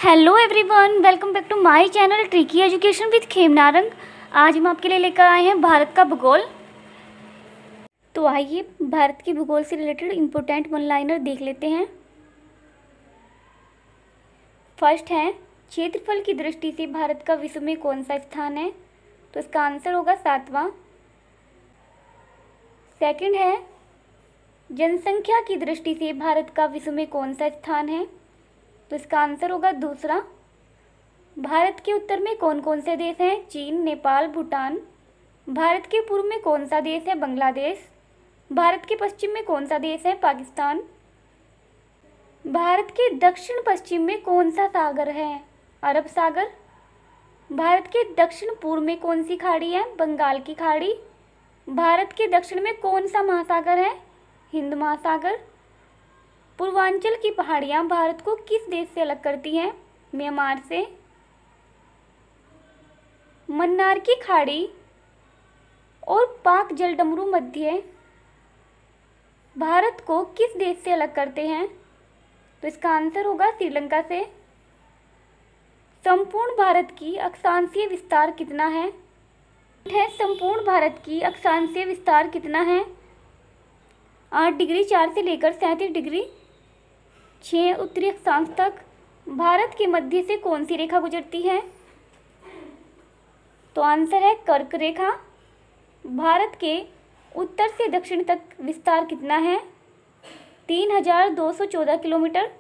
Hello everyone, welcome back to my channel tricky education with Khemnarang. आज हम आपके लिए लेकर आए हैं भारत का भूगोल। तो आइए भारत के भूगोल से रिलेटेड इम्पोर्टेंट वन लाइनर देख लेते हैं। फर्स्ट है, क्षेत्रफल की दृष्टि से भारत का विश्व में कौन सा स्थान है? तो इसका आंसर होगा 7वां। सेकंड है, जनसंख्या की दृष्टि से भारत का विश्व में कौन सा स्थान है? तो इसका आंसर होगा 2। भारत के उत्तर में कौन कौन से देश हैं? चीन, नेपाल, भूटान। भारत के पूर्व में कौन सा देश है? बांग्लादेश। भारत के पश्चिम में कौन सा देश है? पाकिस्तान। भारत के दक्षिण पश्चिम में कौन सा सागर है? अरब सागर। भारत के दक्षिण पूर्व में कौन सी खाड़ी है? बंगाल की खाड़ी। भारत के दक्षिण में कौन सा महासागर है? हिंद महासागर। पूर्वांचल की पहाड़ियां भारत को किस देश से अलग करती हैं? म्यांमार से। मन्नार की खाड़ी और पाक जलडमरू मध्य भारत को किस देश से अलग करते हैं? तो इसका आंसर होगा श्रीलंका से। संपूर्ण भारत की अक्षांशीय विस्तार कितना है? संपूर्ण भारत की अक्षांशीय विस्तार कितना है? 8 डिग्री 4 से लेकर 37 डिग्री 6 उत्तरी अक्षांश तक। भारत के मध्य से कौन सी रेखा गुजरती है? तो आंसर है कर्क रेखा। भारत के उत्तर से दक्षिण तक विस्तार कितना है? 3214 किलोमीटर।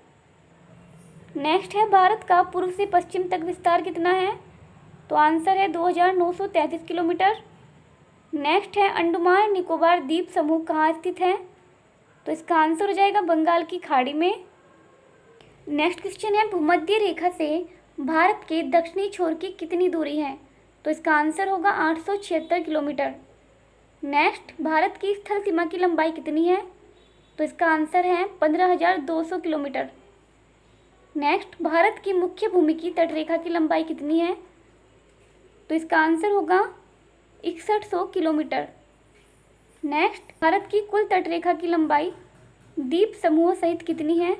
नेक्स्ट है, भारत का पूर्व से पश्चिम तक विस्तार कितना है? तो आंसर है 2933 किलोमीटर। नेक्स्ट है, अंडमान निकोबार द्वीप समूह कहाँ स्थित है? तो इसका आंसर हो जाएगा बंगाल की खाड़ी में। नेक्स्ट क्वेश्चन है, भूमध्य रेखा से भारत के दक्षिणी छोर की कितनी दूरी है? तो इसका आंसर होगा 876 किलोमीटर। नेक्स्ट, भारत की स्थल सीमा की लंबाई कितनी है? तो इसका आंसर है 15,200 किलोमीटर। नेक्स्ट, भारत की मुख्य भूमि की तटरेखा की लंबाई कितनी है? तो इसका आंसर होगा 6100 किलोमीटर। नेक्स्ट, भारत की कुल तटरेखा की लंबाई द्वीप समूह सहित कितनी है?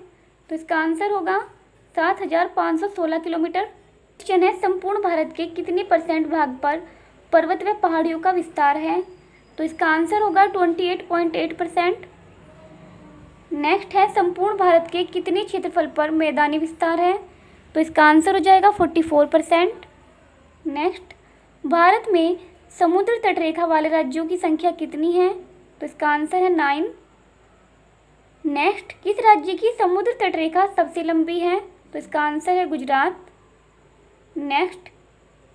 तो इसका आंसर होगा 7516 किलोमीटर। क्वेश्चन है, संपूर्ण भारत के कितने % भाग पर पर्वत व पहाड़ियों का विस्तार है? तो इसका आंसर होगा 28.8%। नेक्स्ट है, संपूर्ण भारत के कितने क्षेत्रफल पर मैदानी विस्तार है? तो इसका आंसर हो जाएगा 44%। नेक्स्ट, भारत में समुद्र तटरेखा वाले राज्यों की संख्या कितनी है? तो इसका आंसर है 9। नेक्स्ट, किस राज्य की समुद्र तटरेखा सबसे लंबी है? तो इसका आंसर है गुजरात। नेक्स्ट,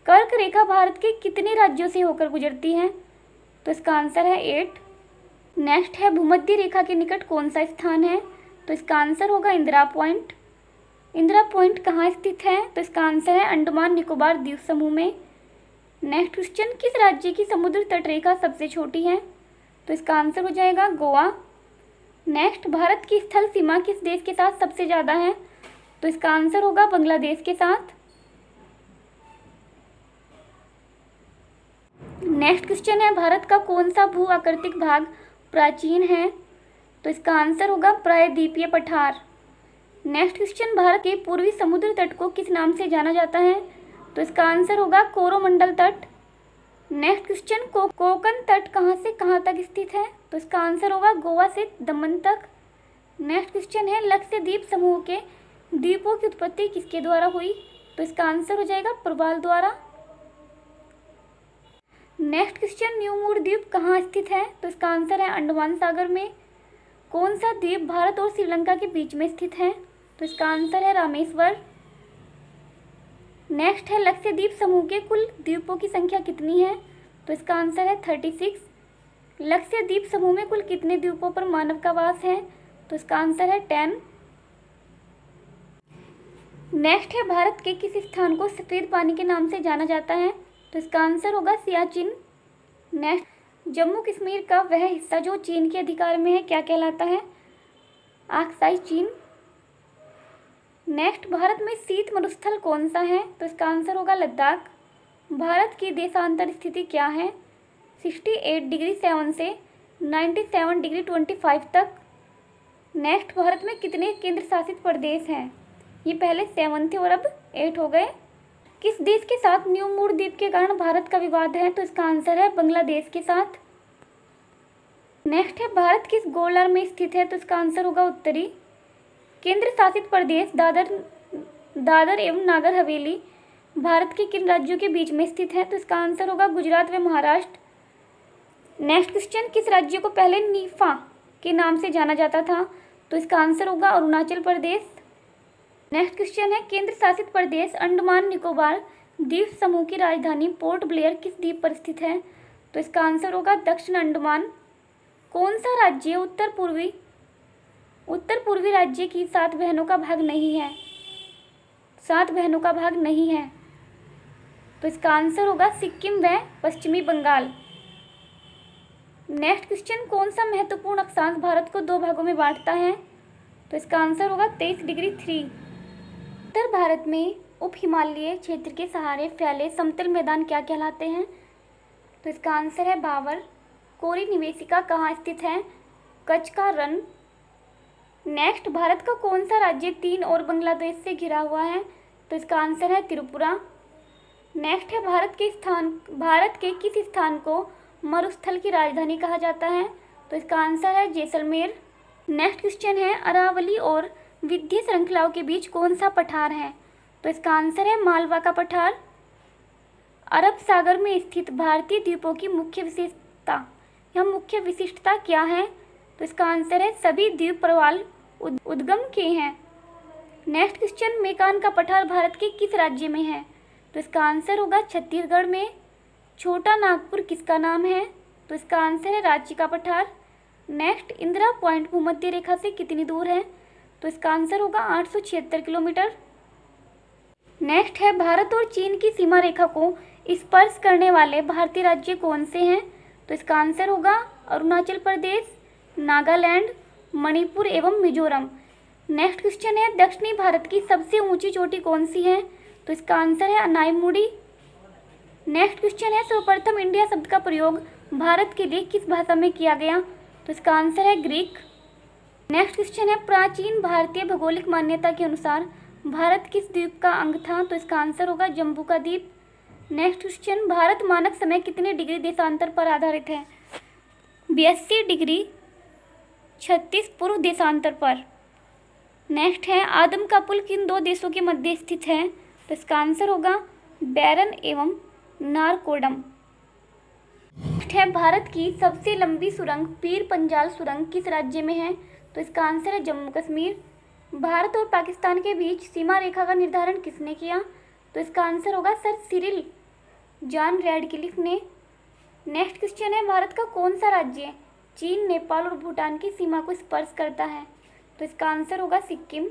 कर्क रेखा भारत के कितने राज्यों से होकर गुजरती है? तो इसका आंसर है 8। नेक्स्ट है, भूमध्य रेखा के निकट कौन सा स्थान है? तो इसका आंसर होगा इंदिरा पॉइंट। इंदिरा पॉइंट कहाँ स्थित है? तो इसका आंसर है अंडमान निकोबार द्वीप समूह में। नेक्स्ट क्वेश्चन, किस राज्य की समुद्र तटरेखा सबसे छोटी है? तो इसका आंसर हो जाएगा गोवा। नेक्स्ट, भारत की स्थल सीमा किस देश के साथ सबसे ज़्यादा है? तो इसका आंसर होगा बांग्लादेश के साथ। नेक्स्ट क्वेश्चन है, भारत का कौन सा भू आकृतिक भाग प्राचीन है? तो इसका आंसर होगा प्रायद्वीपीय पठार। नेक्स्ट क्वेश्चन, भारत के पूर्वी समुद्र तट को किस नाम से जाना जाता है? तो इसका आंसर होगा कोरोमंडल तट। नेक्स्ट क्वेश्चन, कोकण तट कहाँ से कहाँ तक स्थित है? तो इसका आंसर होगा गोवा से दमन तक। नेक्स्ट क्वेश्चन है, लक्षद्वीप समूह के द्वीपों की उत्पत्ति किसके द्वारा हुई? तो इसका आंसर हो जाएगा प्रबाल द्वारा। नेक्स्ट क्वेश्चन, न्यू मूर द्वीप कहाँ स्थित है? तो इसका आंसर है अंडमान सागर में। कौन सा द्वीप भारत और श्रीलंका के बीच में स्थित है? तो इसका आंसर है रामेश्वर। नेक्स्ट है, लक्षद्वीप समूह के कुल द्वीपों की संख्या कितनी है? तो इसका आंसर है 36। लक्षद्वीप समूह में कुल कितने द्वीपों पर मानव का वास है? तो इसका आंसर है 10। नेक्स्ट है, भारत के किस स्थान को सफ़ेद पानी के नाम से जाना जाता है? तो इसका आंसर होगा सियाचिन। नेक्स्ट, जम्मू कश्मीर का वह हिस्सा जो चीन के अधिकार में है क्या कहलाता है? आक्साई चीन। नेक्स्ट, भारत में शीत मरुस्थल कौन सा है? तो इसका आंसर होगा लद्दाख। भारत की देशांतर स्थिति क्या है? 68 डिग्री 7 से 97 डिग्री 25 तक। नेक्स्ट, भारत में कितने केंद्र शासित प्रदेश हैं? ये पहले 7 थे और अब 8 हो गए। किस देश के साथ न्यू मूर द्वीप के कारण भारत का विवाद है? तो इसका आंसर है बांग्लादेश के साथ। नेक्स्ट है भारत किस गोलार्ध में स्थित है? तो इसका आंसर होगा उत्तरी। केंद्र शासित प्रदेश दादर एवं नागर हवेली भारत के किन राज्यों के बीच में स्थित है? तो इसका आंसर होगा गुजरात व महाराष्ट्र। नेक्स्ट क्वेश्चन, किस राज्य को पहले नीफा के नाम से जाना जाता था? तो इसका आंसर होगा अरुणाचल प्रदेश। नेक्स्ट क्वेश्चन है, केंद्र शासित प्रदेश अंडमान निकोबार द्वीप समूह की राजधानी पोर्ट ब्लेयर किस द्वीप पर स्थित है? तो इसका आंसर होगा दक्षिण अंडमान। कौन सा राज्य उत्तर पूर्वी राज्य की 7 बहनों का भाग नहीं है? 7 बहनों का भाग नहीं है, तो इसका आंसर होगा सिक्किम व पश्चिमी बंगाल। नेक्स्ट क्वेश्चन, कौन सा महत्वपूर्ण अक्षांश भारत को 2 भागों में बांटता है? तो इसका आंसर होगा 23°3। उत्तर भारत में उप हिमालयी क्षेत्र के सहारे फैले समतल मैदान क्या कहलाते हैं? तो इसका आंसर है भावर। कोरी निवेशिका कहाँ स्थित है? कच्छ का रण। नेक्स्ट, भारत का कौन सा राज्य चीन और बांग्लादेश से घिरा हुआ है? तो इसका आंसर है त्रिपुरा। नेक्स्ट है, भारत के किस स्थान को मरुस्थल की राजधानी कहा जाता है? तो इसका आंसर है जैसलमेर। नेक्स्ट क्वेश्चन है, अरावली और विंध्य श्रृंखलाओं के बीच कौन सा पठार है? तो इसका आंसर है मालवा का पठार। अरब सागर में स्थित भारतीय द्वीपों की मुख्य विशिष्टता क्या है? तो इसका आंसर है सभी द्वीप प्रवाल उद्गम के हैं। नेक्स्ट क्वेश्चन, मेकान का पठार भारत के किस राज्य में है? तो इसका आंसर होगा छत्तीसगढ़ में। छोटा नागपुर किसका नाम है? तो इसका आंसर है रांची का पठार। नेक्स्ट, इंदिरा पॉइंट भूमध्य रेखा से कितनी दूर है? तो इसका आंसर होगा 876 किलोमीटर। नेक्स्ट है, भारत और चीन की सीमा रेखा को स्पर्श करने वाले भारतीय राज्य कौन से हैं? तो इसका आंसर होगा अरुणाचल प्रदेश, नागालैंड, मणिपुर एवं मिजोरम। नेक्स्ट क्वेश्चन है, दक्षिणी भारत की सबसे ऊंची चोटी कौन सी है? तो इसका आंसर है अनाईमुड़ी। नेक्स्ट क्वेश्चन है, सर्वप्रथम इंडिया शब्द का प्रयोग भारत के लिए किस भाषा में किया गया? तो इसका आंसर है ग्रीक। नेक्स्ट क्वेश्चन है, प्राचीन भारतीय भौगोलिक मान्यता के अनुसार भारत किस द्वीप का अंग था? तो इसका आंसर होगा जम्बू का द्वीप। नेक्स्ट क्वेश्चन, भारत मानक समय कितने डिग्री देशांतर पर आधारित है? 82°36 पूर्व देशांतर पर। नेक्स्ट है, आदम का पुल किन 2 देशों के मध्य स्थित है? तो इसका आंसर होगा बैरन एवं नारकोडम। नेक्स्ट है, भारत की सबसे लंबी सुरंग पीर पंजाल सुरंग किस राज्य में है? तो इसका आंसर है जम्मू कश्मीर। भारत और पाकिस्तान के बीच सीमा रेखा का निर्धारण किसने किया? तो इसका आंसर होगा सर सिरिल जॉन रैडक्लिफ ने। नेक्स्ट क्वेश्चन है, भारत का कौन सा राज्य चीन, नेपाल और भूटान की सीमा को स्पर्श करता है? तो इसका आंसर होगा सिक्किम।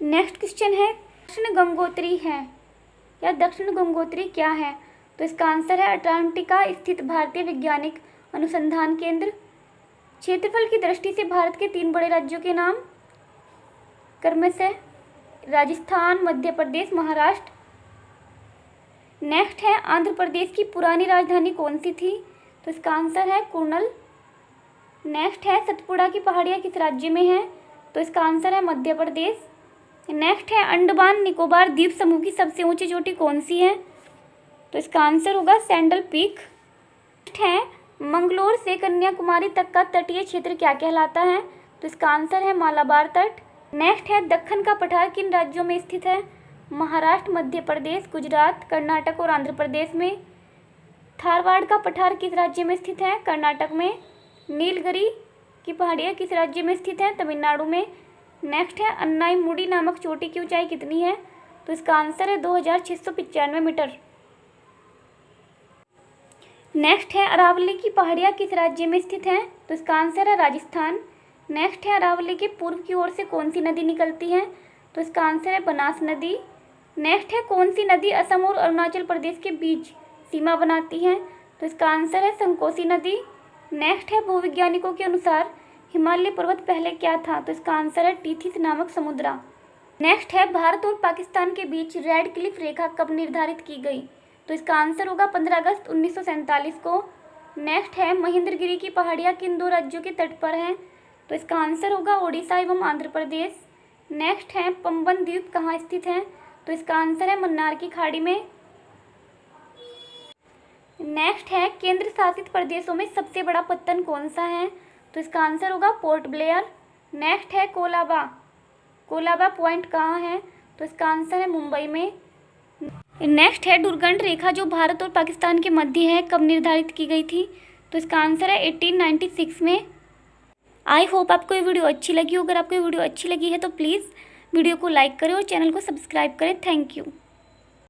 नेक्स्ट क्वेश्चन है, दक्षिण गंगोत्री है या दक्षिण गंगोत्री क्या है? तो इसका आंसर है अंटार्कटिका स्थित भारतीय वैज्ञानिक अनुसंधान केंद्र। क्षेत्रफल की दृष्टि से भारत के 3 बड़े राज्यों के नाम क्रमशः राजस्थान, मध्य प्रदेश, महाराष्ट्र। नेक्स्ट है, आंध्र प्रदेश की पुरानी राजधानी कौन सी थी? तो इसका आंसर है कुर्नल। नेक्स्ट है, सतपुड़ा की पहाड़ियाँ किस राज्य में है? तो इसका आंसर है मध्य प्रदेश। नेक्स्ट है, अंडमान निकोबार द्वीप समूह की सबसे ऊंची चोटी कौन सी है? तो इसका आंसर होगा सैंडल पीक। नेक्स्ट है, मंगलोर से कन्याकुमारी तक का तटीय क्षेत्र क्या कहलाता है? तो इसका आंसर है मालाबार तट। नेक्स्ट है, दक्कन का पठार किन राज्यों में स्थित है? महाराष्ट्र, मध्य प्रदेश, गुजरात, कर्नाटक और आंध्र प्रदेश में। धारवाड़ का पठार किस राज्य में स्थित है? कर्नाटक में। नीलगिरी की पहाड़ियाँ किस राज्य में स्थित हैं? तमिलनाडु में। नेक्स्ट है, अन्नाईमुड़ी नामक चोटी की ऊंचाई कितनी है? तो इसका आंसर है 2695 मीटर। नेक्स्ट है, अरावली की पहाड़ियाँ किस राज्य में स्थित हैं? तो इसका आंसर है राजस्थान। नेक्स्ट है, अरावली के पूर्व की ओर से कौन सी नदी निकलती है? तो इसका आंसर है बनास नदी। नेक्स्ट है, कौन सी नदी असम और अरुणाचल प्रदेश के बीच सीमा बनाती है? तो इसका आंसर है संकोसी नदी। नेक्स्ट है, भूवैज्ञानिकों के अनुसार हिमालय पर्वत पहले क्या था? तो इसका आंसर है टीथिस नामक समुद्रा। नेक्स्ट है, भारत और पाकिस्तान के बीच रेड क्लिफ रेखा कब निर्धारित की गई? तो इसका आंसर होगा 15 अगस्त 1947 को। नेक्स्ट है, महेंद्रगिरी की पहाड़ियाँ किन 2 राज्यों के तट पर हैं? तो इसका आंसर होगा ओडिशा एवं आंध्र प्रदेश। नेक्स्ट है पंबन द्वीप कहाँ स्थित है? तो इसका आंसर है मन्नार की खाड़ी में। नेक्स्ट है केंद्र शासित प्रदेशों में सबसे बड़ा पत्तन कौन सा है? तो इसका आंसर होगा पोर्ट ब्लेयर। नेक्स्ट है कोलाबा। कोलाबा पॉइंट कहाँ है? तो इसका आंसर है मुंबई में। नेक्स्ट है दुर्गंध रेखा जो भारत और पाकिस्तान के मध्य है, कब निर्धारित की गई थी? तो इसका आंसर है 1896 में। आई होप आपको ये वीडियो अच्छी लगी हो। अगर आपको ये वीडियो अच्छी लगी है तो प्लीज़ वीडियो को लाइक करें और चैनल को सब्सक्राइब करें। Thank you.